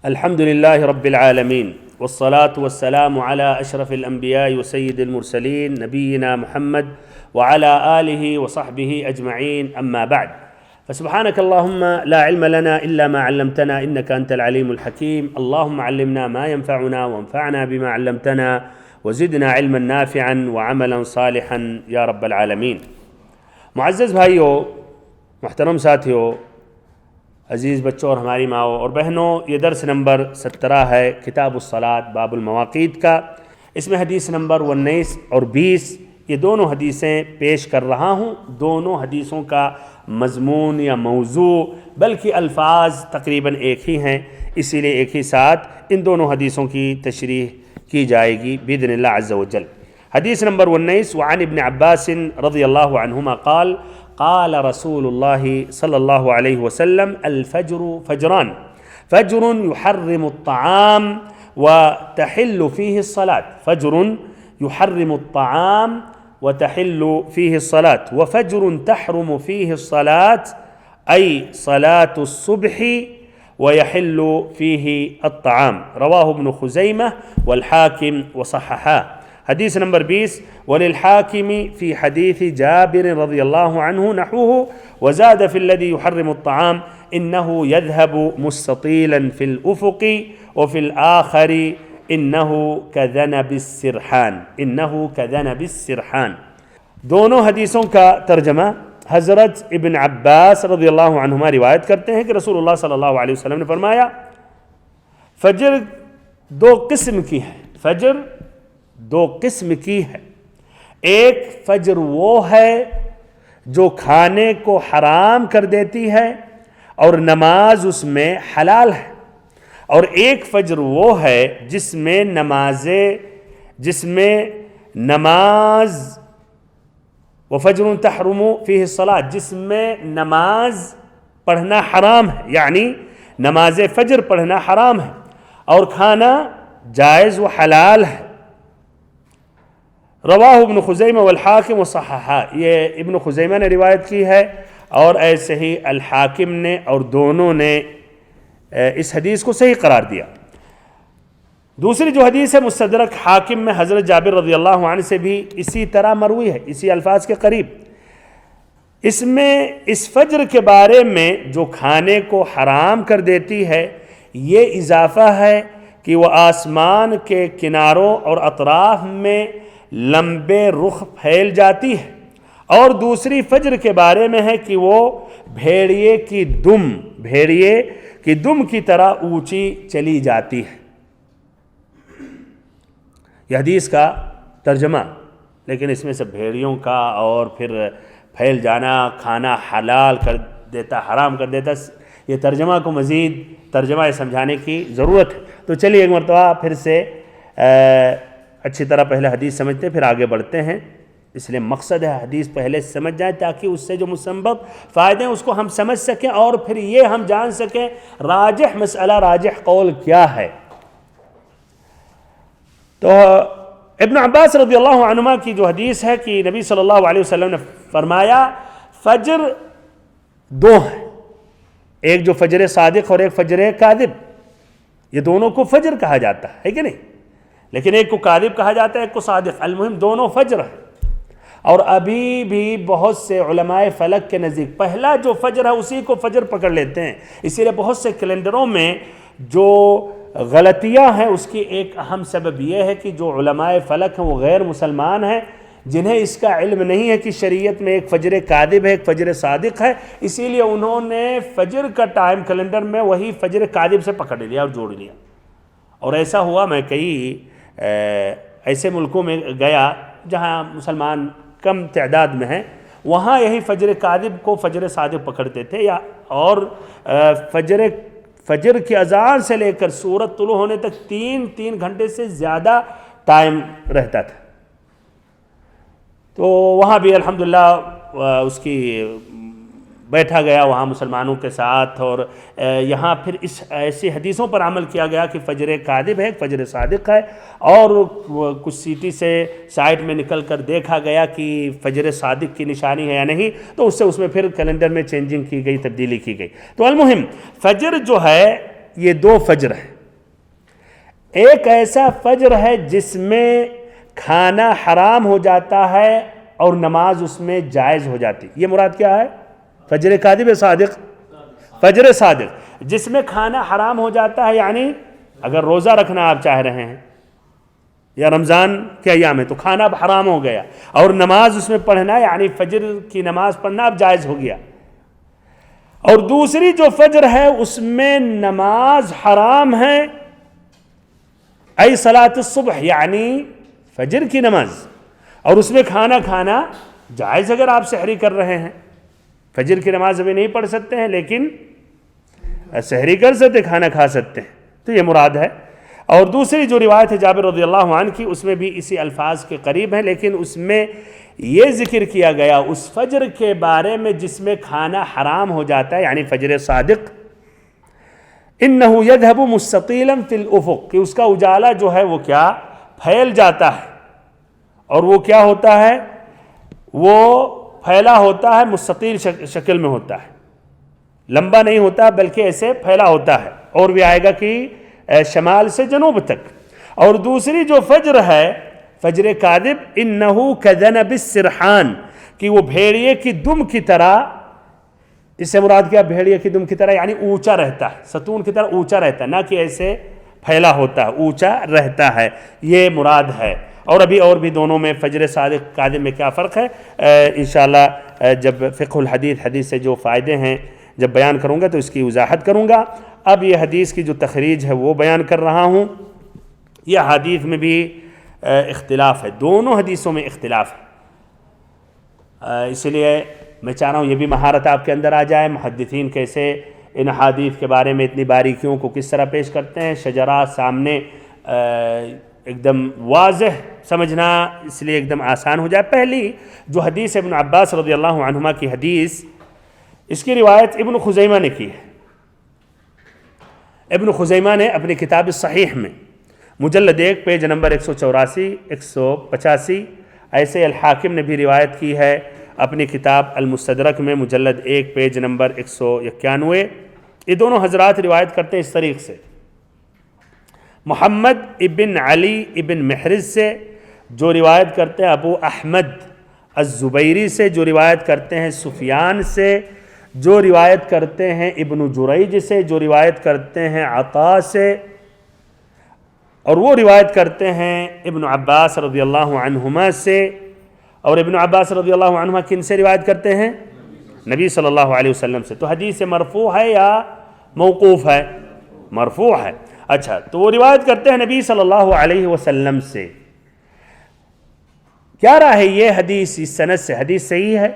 الحمد لله رب العالمين والصلاة والسلام على أشرف الأنبياء وسيد المرسلين نبينا محمد وعلى آله وصحبه أجمعين، أما بعد، فسبحانك اللهم لا علم لنا إلا ما علمتنا إنك أنت العليم الحكيم. اللهم علمنا ما ينفعنا وانفعنا بما علمتنا وزدنا علما نافعا وعملا صالحا یا رب العالمین. معزز بھائیوں، محترم ساتھیوں، عزیز بچوں اور ہماری ماؤں اور بہنوں، یہ درس نمبر 17 ہے کتاب الصلاۃ باب المواقیت کا. اس میں حدیث نمبر 19 اور 20 یہ دونوں حدیثیں پیش کر رہا ہوں. دونوں حدیثوں کا مضمون یا موضوع بلکہ الفاظ تقریباً ایک ہی ہیں، اسی لیے ایک ہی ساتھ ان دونوں حدیثوں کی تشریح کی جائے گی باذن اللہ عز وجل. حدیث نمبر 19، وعن ابن عباس رضی اللہ عنہما قال قال رسول اللہ صلی اللہ علیہ وسلم الفجر فجران، فجر يحرم الطعام وتحل فيه الصلاة، فجر يحرم الطعام وتحل فيه الصلاة، وفجر تحرم فيه الصلاة أي صلاة الصبح ويحل فيه الطعام. رواه ابن خزيمة والحاكم وصححاه. حدیث نمبر 20، وللحاکم فی حدیث جابر رضی اللہ عنہ نحوه وزاد فی الذي يحرم الطعام انه يذهب مستطیلا فی الافق وفی الآخر انه كذنب السرحان، انه كذنب السرحان. دونوں حدیثوں کا ترجمہ حضرت ابن عباس رضی اللہ عنہما روایت کرتے ہیں کہ رسول اللہ صلی اللہ علیہ وسلم نے فرمایا فجر دو قسم کی ہے، فجر دو قسم کی ہے. ایک فجر وہ ہے جو کھانے کو حرام کر دیتی ہے اور نماز اس میں حلال ہے، اور ایک فجر وہ ہے جس میں نماز وفجر تحرم فیہ الصلاۃ، جس میں نماز پڑھنا حرام ہے، یعنی نماز فجر پڑھنا حرام ہے اور کھانا جائز و حلال ہے. رواہ ابن خزیمہ والحاکم وصححہ، یہ ابن خزیمہ نے روایت کی ہے اور ایسے ہی الحاکم نے، اور دونوں نے اس حدیث کو صحیح قرار دیا. دوسری جو حدیث ہے مستدرک حاکم میں حضرت جابر رضی اللہ عنہ سے بھی اسی طرح مروی ہے، اسی الفاظ کے قریب. اس میں اس فجر کے بارے میں جو کھانے کو حرام کر دیتی ہے یہ اضافہ ہے کہ وہ آسمان کے کناروں اور اطراف میں لمبے رخ پھیل جاتی ہے، اور دوسری فجر کے بارے میں ہے کہ وہ بھیڑیے کی دم کی طرح اونچی چلی جاتی ہے. یہ حدیث کا ترجمہ، لیکن اس میں سے بھیڑیوں کا اور پھر پھیل جانا، کھانا حلال کر دیتا، حرام کر دیتا، یہ ترجمہ کو مزید ترجمہ سمجھانے کی ضرورت ہے. تو چلیے ایک مرتبہ پھر سے اچھی طرح پہلے حدیث سمجھتے ہیں، پھر آگے بڑھتے ہیں. اس لیے مقصد ہے حدیث پہلے سمجھ جائیں تاکہ اس سے جو مستنبط فائدے ہیں اس کو ہم سمجھ سکیں، اور پھر یہ ہم جان سکیں راجح مسئلہ، راجح قول کیا ہے. تو ابن عباس رضی اللہ عنہما کی جو حدیث ہے کہ نبی صلی اللہ علیہ وسلم نے فرمایا فجر دو ہیں، ایک جو فجر صادق اور ایک فجر کاذب. یہ دونوں کو فجر کہا جاتا ہے کہ نہیں، لیکن ایک کو کاذب کہا جاتا ہے، ایک کو صادق. المہم دونوں فجر ہیں. اور ابھی بھی بہت سے علماء فلک کے نزدیک پہلا جو فجر ہے اسی کو فجر پکڑ لیتے ہیں. اسی لیے بہت سے کیلنڈروں میں جو غلطیاں ہیں اس کی ایک اہم سبب یہ ہے کہ جو علماء فلک ہیں وہ غیر مسلمان ہیں، جنہیں اس کا علم نہیں ہے کہ شریعت میں ایک فجر کاذب ہے، ایک فجر صادق ہے. اسی لیے انہوں نے فجر کا ٹائم کیلنڈر میں وہی فجر کاذب سے پکڑ لیا اور جوڑ لیا. اور ایسا ہوا، میں کئی ایسے ملکوں میں گیا جہاں مسلمان کم تعداد میں ہیں، وہاں یہی فجر کاذب کو فجر صادق پکڑتے تھے، اور فجر کی اذان سے لے کر سورج طلوع ہونے تک 3 گھنٹے سے زیادہ ٹائم رہتا تھا. تو وہاں بھی الحمدللہ اس کی بیٹھا گیا وہاں مسلمانوں کے ساتھ، اور یہاں پھر اس ایسی حدیثوں پر عمل کیا گیا کہ فجر کاذب ہے، فجر صادق ہے، اور کچھ سیٹی سے سائٹ میں نکل کر دیکھا گیا کہ فجر صادق کی نشانی ہے یا نہیں، تو اس میں پھر کیلنڈر میں چینجنگ کی گئی، تبدیلی کی گئی. تو المہم فجر جو ہے یہ دو فجر ہے. ایک ایسا فجر ہے جس میں کھانا حرام ہو جاتا ہے اور نماز اس میں جائز ہو جاتی. یہ مراد کیا ہے؟ فجر کاذب صادق. فجر صادق جس میں کھانا حرام ہو جاتا ہے، یعنی اگر روزہ رکھنا آپ چاہ رہے ہیں یا رمضان کے ایام ہے تو کھانا اب حرام ہو گیا، اور نماز اس میں پڑھنا یعنی فجر کی نماز پڑھنا اب جائز ہو گیا. اور دوسری جو فجر ہے اس میں نماز حرام ہے، ای صلاۃ الصبح یعنی فجر کی نماز، اور اس میں کھانا کھانا جائز. اگر آپ سحری کر رہے ہیں، فجر کی نماز ابھی نہیں پڑھ سکتے ہیں لیکن سحری کر سکتے، کھانا کھا سکتے ہیں، تو یہ مراد ہے. اور دوسری جو روایت ہے جابر رضی اللہ عنہ کی، اس میں بھی اسی الفاظ کے قریب ہیں، لیکن اس میں یہ ذکر کیا گیا اس فجر کے بارے میں جس میں کھانا حرام ہو جاتا ہے، یعنی فجر صادق. انه يذهب مستطیلا فی الافق، کہ اس کا اجالا جو ہے وہ کیا پھیل جاتا ہے، اور وہ کیا ہوتا ہے، وہ پھیلا ہوتا ہے، مستطیل شکل میں ہوتا ہے، لمبا نہیں ہوتا بلکہ ایسے پھیلا ہوتا ہے، اور بھی آئے گا کہ شمال سے جنوب تک. اور دوسری جو فجر ہے فجر کاذب، انه كذنب السرحان، کہ وہ بھیڑیے کی دم کی طرح. اس سے مراد کیا؟ بھیڑیے کی دم کی طرح یعنی اونچا رہتا ہے، ستون کی طرح اونچا رہتا ہے، نہ کہ ایسے پھیلا ہوتا ہے، اونچا رہتا ہے، یہ مراد ہے. اور ابھی اور بھی دونوں میں فجر صادق کاذب میں کیا فرق ہے انشاءاللہ جب فقہ الحدیث، حدیث سے جو فائدے ہیں جب بیان کروں گا تو اس کی وضاحت کروں گا. اب یہ حدیث کی جو تخریج ہے وہ بیان کر رہا ہوں. یہ حدیث میں بھی اختلاف ہے، دونوں حدیثوں میں اختلاف ہے، اس لیے میں چاہ رہا ہوں یہ بھی مہارت آپ کے اندر آ جائے. محدثین کیسے ان حدیث کے بارے میں اتنی باریکیوں کو کس طرح پیش کرتے ہیں، شجرات سامنے ایک دم واضح سمجھنا اس لیے ایک دم آسان ہو جائے. پہلی جو حدیث ابن عباس رضی اللہ عنہما کی حدیث، اس کی روایت ابن خزیمہ نے کی ہے. ابن خزیمہ نے اپنی کتاب الصحیح میں مجلد 1 پیج نمبر 184 185، ایسے الحاکم نے بھی روایت کی ہے اپنی کتاب المستدرک میں مجلد 1 پیج نمبر 191. یہ دونوں حضرات روایت کرتے ہیں اس طریق سے: محمد ابن علی ابن محرز سے، جو روایت کرتے ہیں ابو احمد الزبیری سے، جو روایت کرتے ہیں سفیان سے، جو روایت کرتے ہیں ابن جریج سے، جو روایت کرتے ہیں عطا سے، اور وہ روایت کرتے ہیں ابن عباس رضی اللہ عنہما سے. اور ابن عباس رضی اللہ عنہما کن سے روایت کرتے ہیں؟ نبی صلی اللہ علیہ وسلم سے. تو حدیث مرفوع ہے یا موقوف ہے؟ مرفوع ہے. اچھا، تو وہ روایت کرتے ہیں نبی صلی اللہ علیہ وسلم سے. کیا رائے ہے یہ حدیث اس سند سے حدیث صحیح ہے؟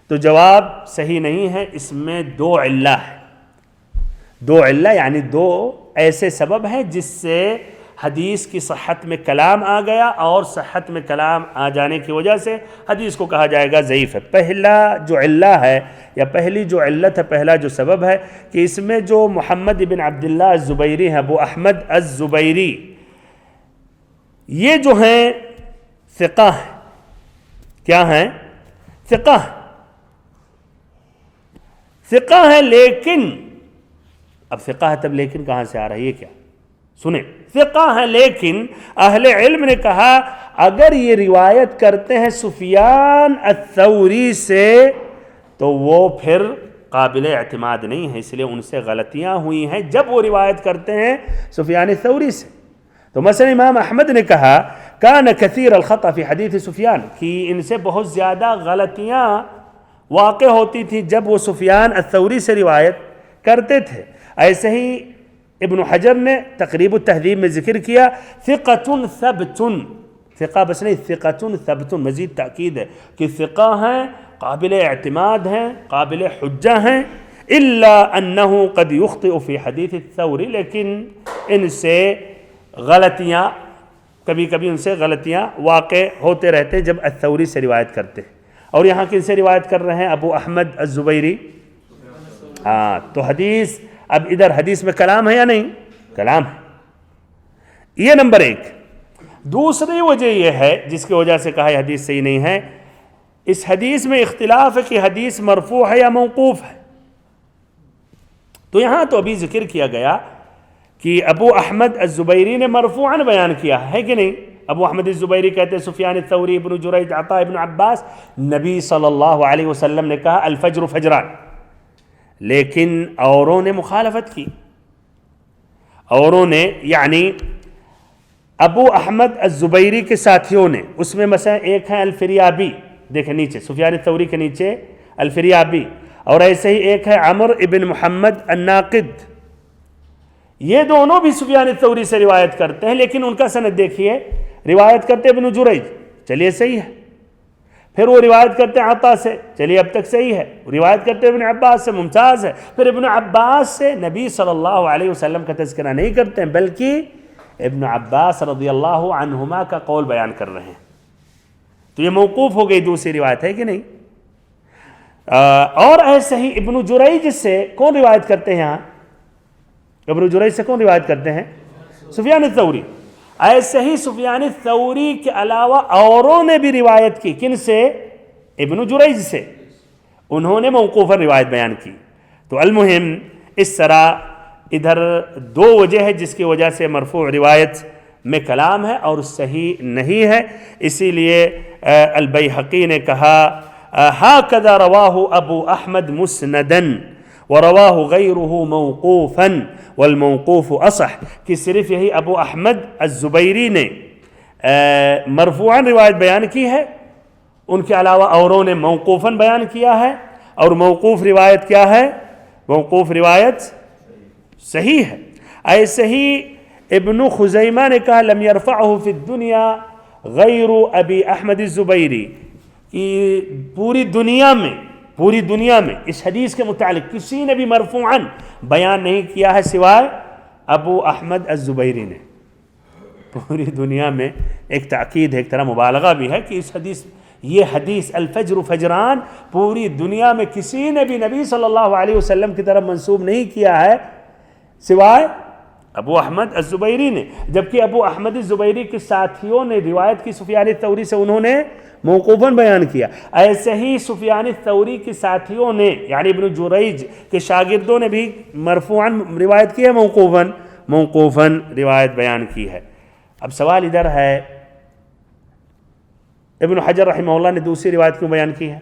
تو جواب صحیح نہیں ہے. اس میں دو علہ ہے. دو علہ یعنی دو ایسے سبب ہیں جس سے حدیث کی صحت میں کلام آ گیا، اور صحت میں کلام آ جانے کی وجہ سے حدیث کو کہا جائے گا ضعیف ہے. پہلا جو علہ ہے یا پہلی جو علت ہے، پہلا جو سبب ہے کہ اس میں جو محمد ابن عبداللہ الزبیری ہیں، ابو احمد الزبیری، یہ جو ہیں ثقہ ہیں. کیا ہیں؟ ثقہ ہیں. ثقہ ہیں، لیکن اب ثقہ ہے تب لیکن کہاں سے آ رہا ہے؟ یہ کیا سنیں، ثقہ ہیں لیکن اہل علم نے کہا اگر یہ روایت کرتے ہیں سفیان الثوری سے تو وہ پھر قابل اعتماد نہیں ہے، اس لیے ان سے غلطیاں ہوئی ہیں جب وہ روایت کرتے ہیں سفیان الثوری سے. تو مثلا امام احمد نے کہا کان کثیر الخطأ فی حدیث سفیان، کہ ان سے بہت زیادہ غلطیاں واقع ہوتی تھی جب وہ سفیان الثوری سے روایت کرتے تھے. ایسے ہی ابن حجر نے تقریب التہذیب میں ذکر کیا ثقۃ ثبت، ثقہ بس نہیں، ثقۃ ثبت، مزید تاکید ہے کہ ثقہ ہیں، قابل اعتماد ہیں، قابل حجہ ہیں، الا انہ قد یخطئ فی حدیث الثوری، لیکن ان سے غلطیاں کبھی کبھی ان سے غلطیاں واقع ہوتے رہتے ہیں جب الثوری سے روایت کرتے ہیں. اور یہاں کن سے روایت کر رہے ہیں؟ ابو احمد الزبیری. ہاں، تو حدیث اب ادھر حدیث میں کلام ہے یا نہیں؟ کلام ہے. یہ نمبر ایک. دوسری وجہ یہ ہے جس کی وجہ سے کہا یہ حدیث صحیح نہیں ہے، اس حدیث میں اختلاف ہے کہ حدیث مرفوع ہے یا موقوف ہے. تو یہاں تو ابھی ذکر کیا گیا کہ ابو احمد الزبیری نے مرفوعاً بیان کیا ہے کہ نہیں؟ ابو احمد الزبیری کہتے ہیں سفیان الثوری، ابن جریج، عطا ابن عباس، نبی صلی اللہ علیہ وسلم نے کہا الفجر فجران، لیکن اوروں نے مخالفت کی، اوروں نے یعنی ابو احمد الزبیری کے ساتھیوں نے، اس میں مثلا ایک ہے الفریابی، دیکھیں نیچے سفیان الثوری کے نیچے الفریابی، اور ایسے ہی ایک ہے عمر ابن محمد الناقد، یہ دونوں بھی سفیان الثوری سے روایت کرتے ہیں، لیکن ان کا سند دیکھیے، روایت کرتے ابن جریج، چلیے صحیح ہے، پھر وہ روایت کرتے ہیں عطا سے، چلیے اب تک صحیح ہے، روایت کرتے ابن عباس سے، ممتاز ہے، پھر ابن عباس سے نبی صلی اللہ علیہ وسلم کا تذکرہ نہیں کرتے ہیں، بلکہ ابن عباس رضی اللہ عنہما کا قول بیان کر رہے ہیں، تو یہ موقوف ہو گئی دوسری روایت ہے کہ نہیں؟ اور ایسے ہی ابن جریج سے کون روایت کرتے ہیں؟ یہاں ابن جریج سے کون روایت کرتے ہیں؟ سفیان الثوری۔ ایسے ہی سفیان الثوری کے علاوہ اوروں نے بھی روایت کی، کن سے؟ ابن جریج سے، انہوں نے موقوفاً روایت بیان کی۔ تو المہم اس طرح ادھر دو وجہ ہے جس کی وجہ سے مرفوع روایت میں کلام ہے اور صحیح نہیں ہے، اسی لیے البیہقی نے کہا ہاکذا رواہ ابو احمد مسندا ورواہ غیرہ موقوفا والموقوف اصح، کہ صرف یہی ابو احمد الزبیری نے مرفوعاً روایت بیان کی ہے، ان کے علاوہ اوروں نے موقوفاً بیان کیا ہے، اور موقوف روایت کیا ہے؟ موقوف روایت صحیح ہے۔ ایسے ہی ابن خزیمہ نے کہا لم یرفعہ فی الدنیا غیر ابی احمد الزبیری، کہ پوری دنیا میں اس حدیث کے متعلق کسی نے بھی مرفوعاً بیان نہیں کیا ہے سوائے ابو احمد الزبیری نے۔ پوری دنیا میں ایک تاکید ہے، ایک طرح مبالغہ بھی ہے کہ یہ حدیث الفجر فجران پوری دنیا میں کسی نے بھی نبی صلی اللہ علیہ وسلم کی طرف منسوب نہیں کیا ہے سوائے ابو احمد الزبیری نے، جبکہ ابو احمد الزبیری کے ساتھیوں نے روایت کی سفیان الثوری سے، انہوں نے موقوفاً بیان کیا۔ ایسے ہی سفیان الثوری کے ساتھیوں نے یعنی ابن جریج کے شاگردوں نے بھی مرفوعاً روایت کی ہے، موقوفاً روایت بیان کی ہے۔ اب سوال ادھر ہے ابن حجر رحمہ اللہ نے دوسری روایت کیوں بیان کی ہے؟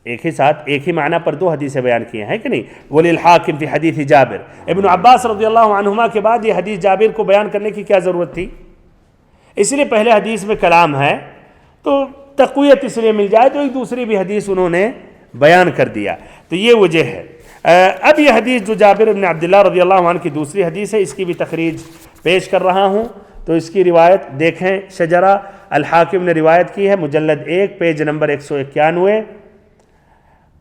ایک ہی ساتھ ایک ہی معنی پر دو حدیثیں بیان کی ہیں کہ نہیں؟ وَلِلْحَاكِمْ فِي حدیث جابر، ابن عباس رضی اللہ عنہما کے بعد یہ حدیث جابر کو بیان کرنے کی کیا ضرورت تھی؟ اس لیے پہلے حدیث میں کلام ہے تو تقویت اس لیے مل جائے تو ایک دوسری بھی حدیث انہوں نے بیان کر دیا، تو یہ وجہ ہے۔ اب یہ حدیث جو جابر بن عبداللہ رضی اللہ عنہ کی دوسری حدیث ہے، اس کی بھی تخریج پیش کر رہا ہوں، تو اس کی روایت دیکھیں، شجرہ الحاکم نے روایت کی ہے، مجلد 1 پیج نمبر 191،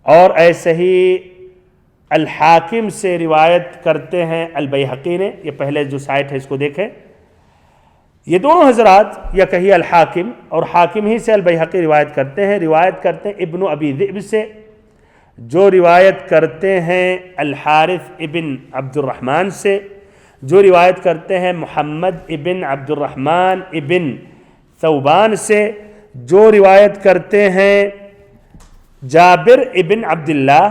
اور ایسے ہی الحاکم سے روایت کرتے ہیں البیہقی نے، یہ پہلے جو سائٹ ہے اس کو دیکھیں، یہ دونوں حضرات یا کہیے الحاکم اور حاکم ہی سے البیہقی روایت کرتے ہیں ابن ابی ذئب سے، جو روایت کرتے ہیں الحارث ابن عبد الرحمن سے، جو روایت کرتے ہیں محمد ابن عبد الرحمن ابن ثوبان سے، جو روایت کرتے ہیں جابر ابن عبداللہ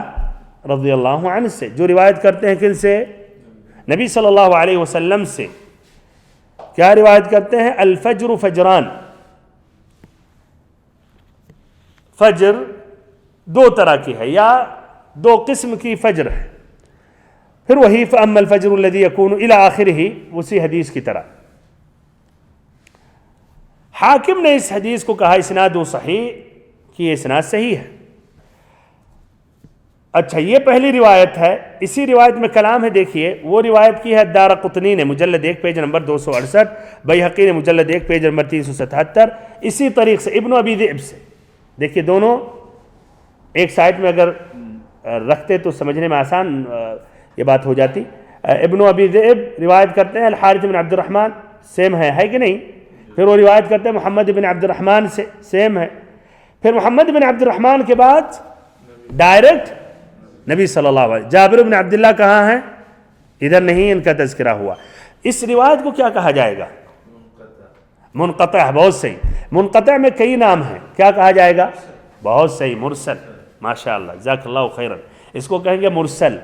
رضی اللہ عنہ سے، جو روایت کرتے ہیں کن سے؟ نبی صلی اللہ علیہ وسلم سے۔ کیا روایت کرتے ہیں؟ الفجر فجران، فجر دو طرح کی ہے یا دو قسم کی فجر ہے، پھر وہی فَأَمَّا الْفَجْرُ الَّذِي يَكُونُ إِلَىٰ آخِرِهِ، اسی حدیث کی طرح۔ حاکم نے اس حدیث کو کہا اسناد صحیح، کہ یہ اسناد صحیح ہے۔ اچھا، یہ پہلی روایت ہے، اسی روایت میں کلام ہے، دیکھیے وہ روایت کی ہے الدارقطنی نے مجلد 1 پیج نمبر 268، بیہقی نے مجلد 1 پیج نمبر 377، اسی طریق سے ابن ابی ذئب سے۔ دیکھیے دونوں ایک سائٹ میں اگر رکھتے تو سمجھنے میں آسان یہ بات ہو جاتی۔ ابن ابی ذئب روایت کرتے ہیں الحارث بن عبد الرحمن، سیم ہے کہ نہیں؟ پھر وہ روایت کرتے ہیں محمد بن عبد الرحمن سے، سیم ہے۔ پھر محمد بن عبد الرحمن کے بعد ڈائریکٹ نبی صلی اللہ علیہ وسلم۔ جابر بن عبداللہ کہاں ہیں؟ ادھر نہیں ان کا تذکرہ ہوا۔ اس روایت کو کیا کہا جائے گا؟ منقطع۔ بہت صحیح، منقطع میں کئی نام ہیں، کیا کہا جائے گا؟ بہت صحیح، مرسل، ماشاءاللہ، جزاک اللہ خیرا، اس کو کہیں گے مرسل۔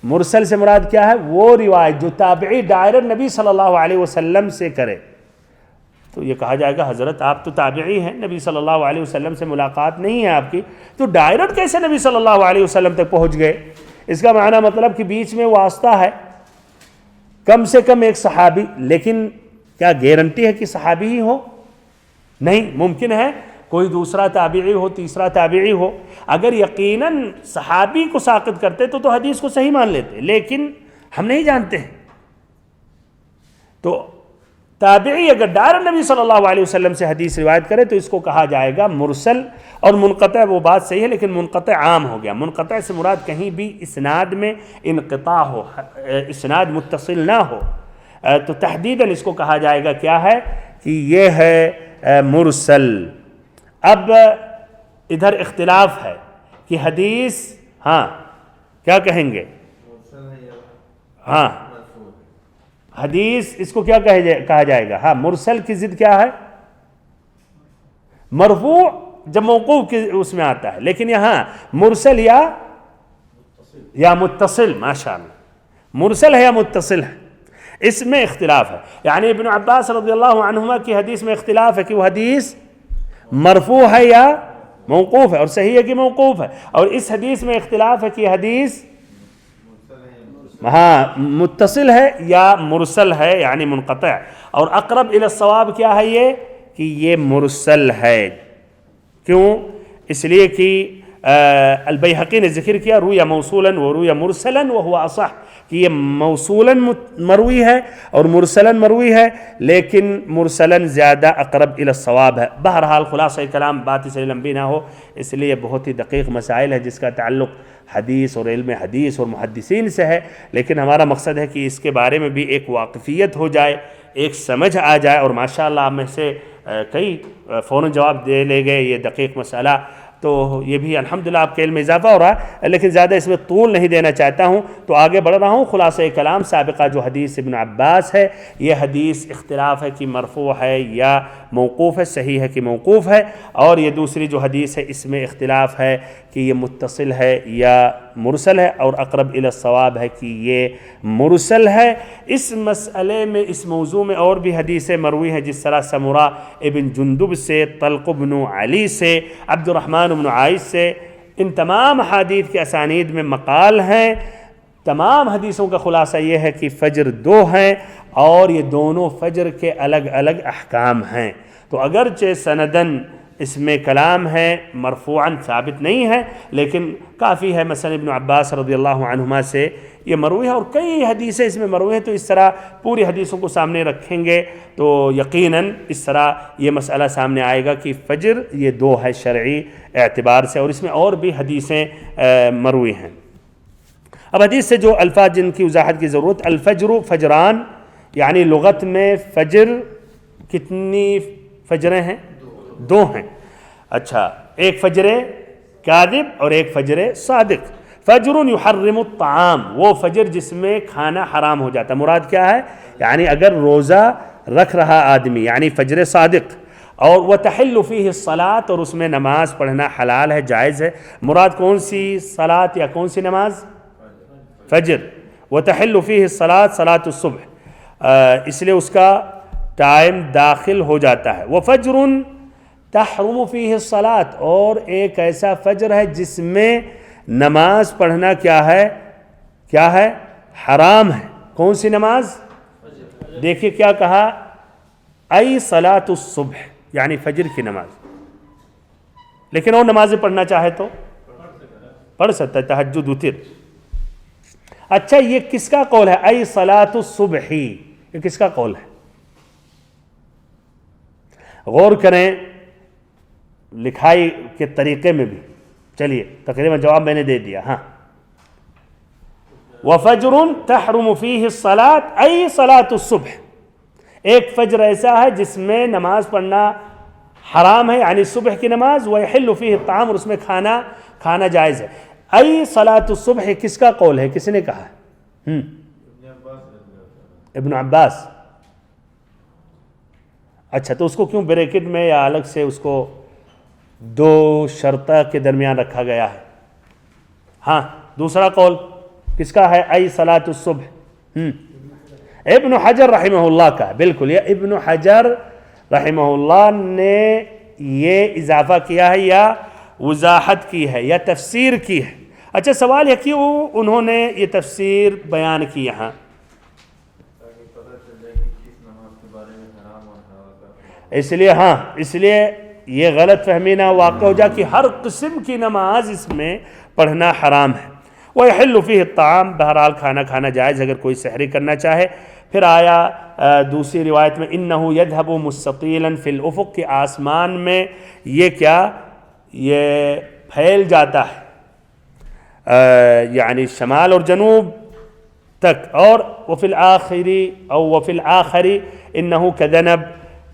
مرسل سے مراد کیا ہے؟ وہ روایت جو تابعی ڈائریکٹ نبی صلی اللہ علیہ وسلم سے کرے. تو یہ کہا جائے گا حضرت آپ تو تابعی ہیں, نبی صلی اللہ علیہ وسلم سے ملاقات نہیں ہے آپ کی, تو ڈائریکٹ کیسے نبی صلی اللہ علیہ وسلم تک پہنچ گئے؟ اس کا معنی مطلب کہ بیچ میں واسطہ ہے, کم سے کم ایک صحابی. لیکن کیا گارنٹی ہے کہ صحابی ہی ہو؟ نہیں, ممکن ہے کوئی دوسرا تابعی ہو, تیسرا تابعی ہو. اگر یقیناً صحابی کو ساقط کرتے تو حدیث کو صحیح مان لیتے, لیکن ہم نہیں جانتے ہیں. تو تابعی اگر ڈائریکٹ نبی صلی اللہ علیہ وسلم سے حدیث روایت کرے تو اس کو کہا جائے گا مرسل. اور منقطع وہ بات صحیح ہے, لیکن منقطع عام ہو گیا. منقطع سے مراد کہیں بھی اسناد میں انقطاع ہو, اسناد متصل نہ ہو, تو تحدیداً اس کو کہا جائے گا کیا ہے کہ یہ ہے مرسل. اب ادھر اختلاف ہے کہ حدیث, ہاں کیا کہیں گے؟ ہاں حدیث اس کو کیا کہا جائے گا؟ ہاں مرسل کی ضد کیا ہے؟ مرفوع جب موقوف کی اس میں آتا ہے, لیکن یہاں مرسل یا متصل. ماشاءاللہ, مرسل ہے یا متصل ہے, اس میں اختلاف ہے. یعنی ابن عباس رضی اللہ عنہما کی حدیث میں اختلاف ہے کہ وہ حدیث مرفوع ہے یا موقوف ہے, اور صحیح ہے کہ موقوف ہے. اور اس حدیث میں اختلاف ہے کہ حدیث ہاں متصل ہے یا مرسل ہے, یعنی منقطع. اور اقرب الی الصواب کیا ہے یہ کہ یہ مرسل ہے. کیوں؟ اس لیے کہ البیہقی نے ذکر کیا رویا موصولا و رویا مرسلا وهو اصح, کہ یہ موصولا مروی ہے اور مرسلا مروی ہے, لیکن مرسلا زیادہ اقرب الی الصواب ہے. بہرحال خلاصہ کلام بات سے لمبی نہ ہو, اس لیے بہت ہی دقیق مسائل ہے جس کا تعلق حدیث اور علم حدیث اور محدثین سے ہے. لیکن ہمارا مقصد ہے کہ اس کے بارے میں بھی ایک واقفیت ہو جائے, ایک سمجھ آ جائے. اور ماشاءاللہ آپ میں سے کئی فوراً جواب دے لے گئے یہ دقیق مسئلہ, تو یہ بھی الحمدللہ آپ کے علم میں اضافہ ہو رہا ہے. لیکن زیادہ اس میں طول نہیں دینا چاہتا ہوں, تو آگے بڑھ رہا ہوں. خلاصہ کلام سابقہ جو حدیث ابن عباس ہے, یہ حدیث اختلاف ہے کہ مرفوع ہے یا موقوف ہے, صحیح ہے کہ موقوف ہے. اور یہ دوسری جو حدیث ہے اس میں اختلاف ہے کہ یہ متصل ہے یا مرسل ہے, اور اقرب الی الصواب ہے کہ یہ مرسل ہے. اس مسئلے میں, اس موضوع میں اور بھی حدیثیں مروی ہیں, جس طرح سمرہ ابن جندب سے, طلق بن علی سے, عبد الرحمن بن عائش سے. ان تمام حدیث کے اسانید میں مقال ہیں. تمام حدیثوں کا خلاصہ یہ ہے کہ فجر دو ہیں, اور یہ دونوں فجر کے الگ الگ احکام ہیں. تو اگرچہ سندن اس میں کلام ہے, مرفوعاً ثابت نہیں ہے, لیکن کافی ہے. مثلا ابن عباس رضی اللہ عنہما سے یہ مروی ہے, اور کئی حدیثیں اس میں مروی ہیں. تو اس طرح پوری حدیثوں کو سامنے رکھیں گے تو یقیناً اس طرح یہ مسئلہ سامنے آئے گا کہ فجر یہ دو ہے شرعی اعتبار سے, اور اس میں اور بھی حدیثیں مروی ہیں. اب حدیث سے جو الفاظ جن کی وضاحت کی ضرورت, الفجر فجران, یعنی لغت میں فجر کتنی فجریں ہیں؟ دو ہیں. اچھا, ایک فجر کاذب اور ایک فجر صادق. فجر یحرم الطعام, وہ فجر جس میں کھانا حرام ہو جاتا. مراد کیا ہے؟ یعنی اگر روزہ رکھ رہا آدمی, یعنی فجر صادق. اور وتحل فیہ الصلاۃ, اور اس میں نماز پڑھنا حلال ہے, جائز ہے. مراد کون سی صلاۃ یا کون سی نماز؟ فجر. وتحل فیہ الصلاۃ, صلاۃ الصبح, اس لیے اس کا ٹائم داخل ہو جاتا ہے. وفجر تحرم فیہ الصلاۃ, اور ایک ایسا فجر ہے جس میں نماز پڑھنا کیا ہے؟ حرام ہے. کون سی نماز؟ دیکھیے کیا کہا, ای صلاۃ الصبح, یعنی فجر کی نماز. لیکن اور نمازیں پڑھنا چاہے تو پڑھ سکتا ہے, تہجد وتر. اچھا, یہ کس کا قول ہے ای صلاۃ الصبح؟ یہ کس کا قول ہے؟ غور کریں لکھائی کے طریقے میں بھی. چلیے تقریباً جواب میں نے دے دیا. ہاں, وفجر تحرم فیہ الصلاۃ ای صلاۃ الصبح, ایک فجر ایسا ہے جس میں نماز پڑھنا حرام ہے, یعنی صبح کی نماز. ویحل فیہ الطعام, اور اس میں کھانا جائز ہے. ای صلاۃ الصبح کس کا قول ہے؟ کس نے کہا ہے؟ ابن عباس. اچھا, تو اس کو کیوں بریکٹ میں یا الگ سے اس کو دو شرطہ کے درمیان رکھا گیا ہے؟ ہاں, دوسرا قول کس کا ہے؟ ای صلاۃ الصبح، ابن حجر رحمہ اللہ کا ہے، بالکل یہ ابن حجر رحمہ اللہ نے یہ اضافہ کیا ہے یا وضاحت کی ہے یا تفسیر کی ہے۔ اچھا سوال ہے کیوں انہوں نے یہ تفسیر بیان کی یہاں؟ اس لیے اس لیے یہ غلط فہمی نہ واقع ہو جائے کہ ہر قسم کی نماز اس میں پڑھنا حرام ہے۔ وَيَحِلُّ فِيهِ الطَّعَامُ، بہرحال کھانا جائز اگر کوئی سحری کرنا چاہے۔ پھر آیا دوسری روایت میں اِنَّهُ يَذْهَبُ مُسْتَطِيلًا فِي الْأُفُقِ، کہ آسمان میں یہ کیا، یہ پھیل جاتا ہے یعنی شمال اور جنوب تک۔ اور وفی الآخری انہ کذنب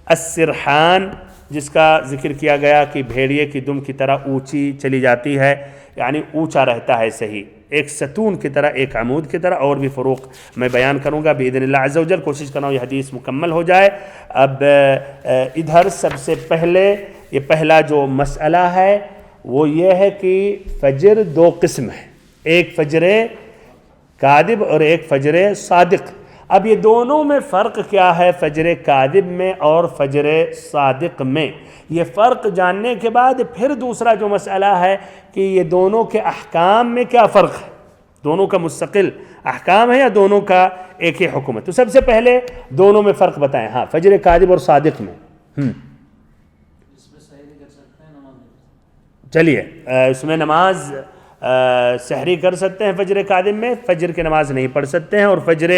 السرحان، جس کا ذکر کیا گیا کہ بھیڑیے کی دم کی طرح اونچی چلی جاتی ہے، یعنی اونچا رہتا ہے، صحیح ایک ستون کی طرح، ایک عمود کی طرح، اور بھی فروق میں بیان کروں گا باذن اللہ عز و جل۔ کوشش کر رہا ہوں یہ حدیث مکمل ہو جائے۔ اب ادھر سب سے پہلے یہ پہلا جو مسئلہ ہے وہ یہ ہے کہ فجر دو قسم ہے، ایک فجر کاذب اور ایک فجر صادق۔ اب یہ دونوں میں فرق کیا ہے فجر کاذب میں اور فجر صادق میں؟ یہ فرق جاننے کے بعد پھر دوسرا جو مسئلہ ہے کہ یہ دونوں کے احکام میں کیا فرق ہے، دونوں کا مستقل احکام ہے یا دونوں کا ایک ہی حکم ہے؟ تو سب سے پہلے دونوں میں فرق بتائیں۔ فجر کاذب اور صادق میں چلیے اس میں نماز سحری کر سکتے ہیں، فجر کاذب میں فجر کی نماز نہیں پڑھ سکتے ہیں، اور فجر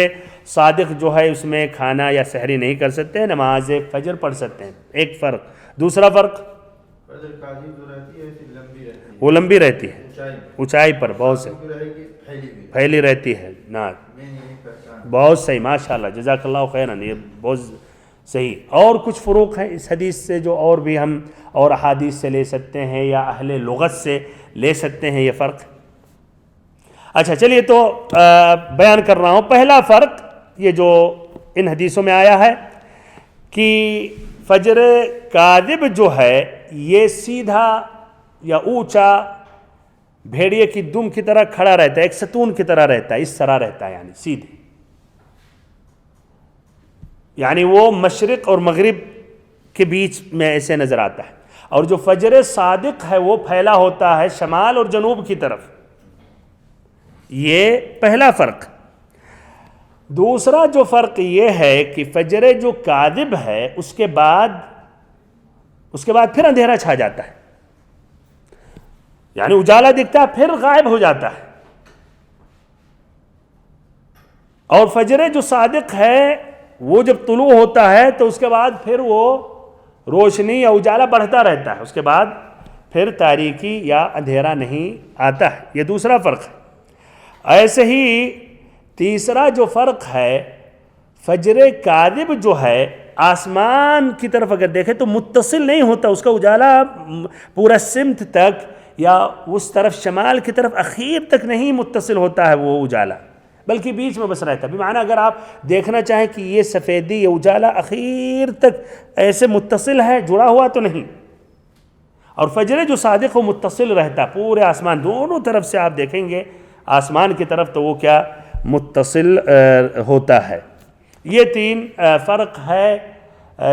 صادق جو ہے اس میں کھانا یا سحری نہیں کر سکتے ہیں، نماز فجر پڑھ سکتے ہیں۔ ایک فرق۔ دوسرا فرق، فجر کاذب جو رہتی ہے لمبی رہتی ہے، وہ لمبی رہتی ہے اونچائی پر، بہت سے پھیلی رہتی ہے نا، بہت صحیح، ماشاءاللہ جزاک اللہ خیراً، یہ بہت صحیح۔ اور کچھ فروق ہیں اس حدیث سے جو اور بھی ہم اور احادیث سے لے سکتے ہیں یا اہل لغت سے لے سکتے ہیں یہ فرق؟ اچھا چلیے تو بیان کر رہا ہوں۔ پہلا فرق یہ جو ان حدیثوں میں آیا ہے کہ فجر کاذب جو ہے یہ سیدھا یا اونچا بھیڑیے کی دم کی طرح کھڑا رہتا ہے، ایک ستون کی طرح رہتا ہے، اس طرح رہتا ہے، یعنی سیدھے، یعنی وہ مشرق اور مغرب کے بیچ میں ایسے نظر آتا ہے۔ اور جو فجر صادق ہے وہ پھیلا ہوتا ہے شمال اور جنوب کی طرف، یہ پہلا فرق۔ دوسرا جو فرق یہ ہے کہ فجر جو کاذب ہے اس کے بعد پھر اندھیرا چھا جاتا ہے، یعنی اجالا دکھتا ہے پھر غائب ہو جاتا ہے۔ اور فجر جو صادق ہے وہ جب طلوع ہوتا ہے تو اس کے بعد پھر وہ روشنی یا اجالا بڑھتا رہتا ہے، اس کے بعد پھر تاریکی یا اندھیرا نہیں آتا ہے، یہ دوسرا فرق ہے۔ ایسے ہی تیسرا جو فرق ہے، فجر کاذب جو ہے آسمان کی طرف اگر دیکھیں تو متصل نہیں ہوتا، اس کا اجالا پورا سمت تک یا اس طرف شمال کی طرف اخیر تک نہیں متصل ہوتا ہے وہ اجالا، بلکہ بیچ میں بس رہتا ہے۔ بمعنی اگر آپ دیکھنا چاہیں کہ یہ سفیدی، یہ اجالا اخیر تک ایسے متصل ہے، جڑا ہوا تو نہیں۔ اور فجر جو صادق وہ متصل رہتا ہے، پورے آسمان دونوں طرف سے آپ دیکھیں گے آسمان کی طرف تو وہ کیا متصل ہوتا ہے۔ یہ تین فرق ہے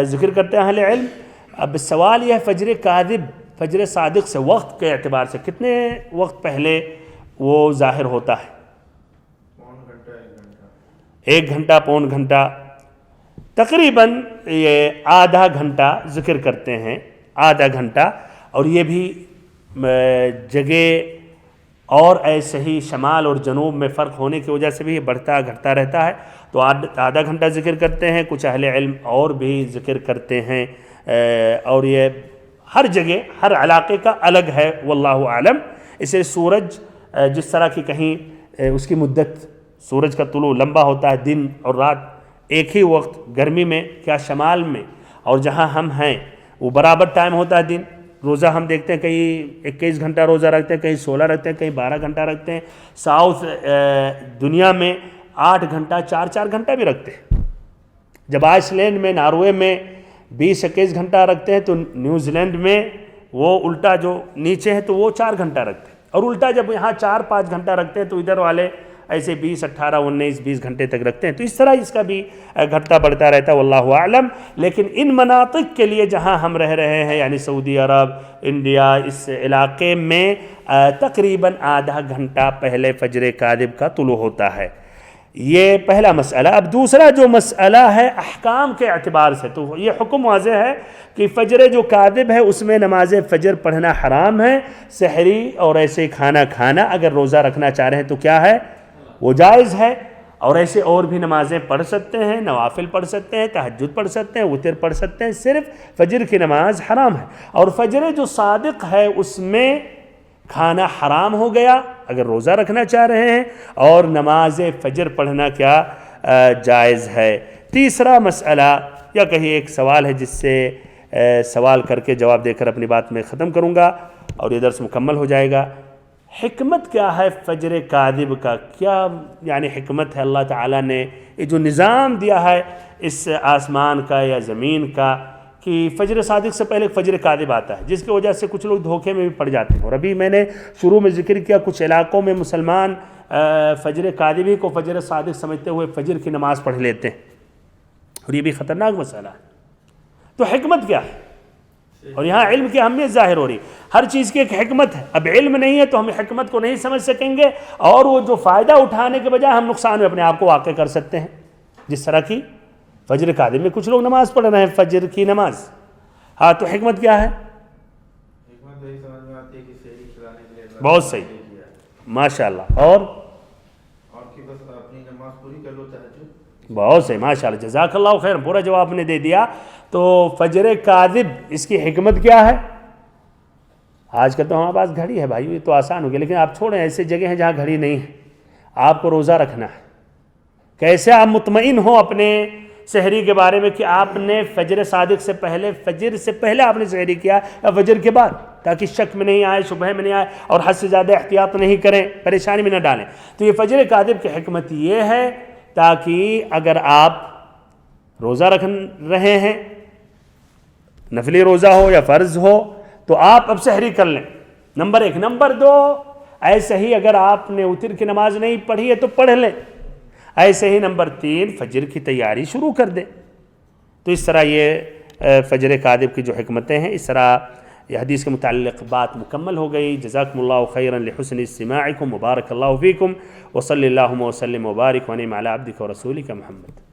ذکر کرتے ہیں اہل علم۔ اب سوال یہ ہے فجر کاذب فجر صادق سے وقت کے اعتبار سے کتنے وقت پہلے وہ ظاہر ہوتا ہے؟ 1 گھنٹہ، پون گھنٹہ، تقریباً یہ آدھا گھنٹہ ذکر کرتے ہیں، آدھا گھنٹہ۔ اور یہ بھی جگہ اور ایسے ہی شمال اور جنوب میں فرق ہونے کی وجہ سے بھی یہ بڑھتا گھٹتا رہتا ہے، تو آدھا گھنٹہ ذکر کرتے ہیں، کچھ اہل علم اور بھی ذکر کرتے ہیں، اور یہ ہر جگہ ہر علاقے کا الگ ہے، واللہ اعلم۔ اسے سورج جس طرح کی کہیں اس کی مدت، سورج کا طلوع لمبا ہوتا ہے، دن اور رات ایک ہی وقت، گرمی میں کیا شمال میں اور جہاں ہم ہیں وہ برابر ٹائم ہوتا ہے دن۔ روزہ ہم دیکھتے ہیں کہیں 21 گھنٹہ روزہ رکھتے ہیں، کہیں 16 رکھتے ہیں، کہیں 12 گھنٹہ رکھتے ہیں۔ ساؤتھ دنیا میں 8 گھنٹہ 4 گھنٹہ بھی رکھتے ہیں۔ جب آئس لینڈ میں، ناروے میں 20-21 گھنٹہ رکھتے ہیں تو نیوزی لینڈ میں وہ الٹا جو نیچے ہے تو وہ 4 گھنٹہ رکھتے ہیں، اور الٹا جب یہاں 4-5 گھنٹہ رکھتے ہیں تو ادھر والے ایسے 20 18 19 20 گھنٹے تک رکھتے ہیں، تو اس طرح اس کا بھی گھٹتا بڑھتا رہتا ہے، واللہ اعلم۔ لیکن ان مناطق کے لیے جہاں ہم رہ رہے ہیں، یعنی سعودی عرب، انڈیا، اس علاقے میں تقریباً آدھا گھنٹہ پہلے فجر کاذب کا طلوع ہوتا ہے۔ یہ پہلا مسئلہ۔ اب دوسرا جو مسئلہ ہے احکام کے اعتبار سے، تو یہ حکم واضح ہے کہ فجر جو کاذب ہے اس میں نماز فجر پڑھنا حرام ہے، سحری اور ایسے کھانا کھانا اگر روزہ رکھنا چاہ رہے ہیں تو کیا ہے، وہ جائز ہے، اور ایسے اور بھی نمازیں پڑھ سکتے ہیں، نوافل پڑھ سکتے ہیں، تہجد پڑھ سکتے ہیں، وتر پڑھ سکتے ہیں، صرف فجر کی نماز حرام ہے۔ اور فجر جو صادق ہے اس میں کھانا حرام ہو گیا اگر روزہ رکھنا چاہ رہے ہیں، اور نماز فجر پڑھنا کیا جائز ہے۔ تیسرا مسئلہ، یا کہیں ایک سوال ہے جس سے سوال کر کے جواب دے کر اپنی بات میں ختم کروں گا اور یہ درس مکمل ہو جائے گا۔ حکمت کیا ہے فجر کاذب کا؟ کیا یعنی حکمت ہے اللہ تعالیٰ نے یہ جو نظام دیا ہے اس آسمان کا یا زمین کا، کہ فجر صادق سے پہلے فجر کاذب آتا ہے، جس کی وجہ سے کچھ لوگ دھوکے میں بھی پڑ جاتے ہیں۔ اور ابھی میں نے شروع میں ذکر کیا کچھ علاقوں میں مسلمان فجر کاذبی کو فجر صادق سمجھتے ہوئے فجر کی نماز پڑھ لیتے ہیں، اور یہ بھی خطرناک مسئلہ ہے۔ تو حکمت کیا ہے؟ اور یہاں علم کی اہمیت ظاہر ہو رہی، ہر چیز کی ایک حکمت ہے۔ اب علم نہیں ہے تو ہم حکمت کو نہیں سمجھ سکیں گے، اور وہ جو فائدہ اٹھانے کے بجائے ہم نقصان میں اپنے آپ کو واقع کر سکتے ہیں، جس طرح کی فجر کاذب میں کچھ لوگ نماز پڑھ رہے ہیں، فجر کی نماز۔ ہاں، تو حکمت کیا ہے؟ حکمت یہی سمجھ میں آتی ہے کہ سحری کھلانے کے لیے بہت صحیح، ماشاءاللہ، اور کہ بس اپنی نماز پوری کر لو، تہجد۔ بہت صحیح، ماشاءاللہ، جزاک اللہ خیر، پورا جواب نے دے دیا۔ تو فجر کاذب اس کی حکمت کیا ہے؟ آج کل تو ہمارے پاس گھڑی ہے بھائی، یہ تو آسان ہو گیا، لیکن آپ چھوڑیں، ایسے جگہ ہیں جہاں گھڑی نہیں ہے، آپ کو روزہ رکھنا ہے۔ کیسے آپ مطمئن ہو اپنے سحری کے بارے میں کہ آپ نے فجر صادق سے پہلے، فجر سے پہلے آپ نے سحری کیا یا فجر کے بعد، تاکہ شک میں نہیں آئے، شبہ میں نہیں آئے، اور حد سے زیادہ احتیاط نہیں کریں، پریشانی میں نہ ڈالیں۔ تو یہ فجر کاذب کی حکمت یہ ہے تاکہ اگر آپ روزہ رکھ رہے ہیں، نفلی روزہ ہو یا فرض ہو، تو آپ اب سحری کر لیں، نمبر 1۔ نمبر 2، ایسے ہی اگر آپ نے وتر کی نماز نہیں پڑھی ہے تو پڑھ لیں، ایسے ہی نمبر 3 فجر کی تیاری شروع کر دیں۔ تو اس طرح یہ فجر کاذب کی جو حکمتیں ہیں، اس طرح یہ حدیث کے متعلق بات مکمل ہو گئی۔ جزاکم اللہ خیرا لحسن استماعکم، وبارک اللہ فیکم، وصلی اللہم وسلم وبارک ونعم علی عبدک ورسولک محمد۔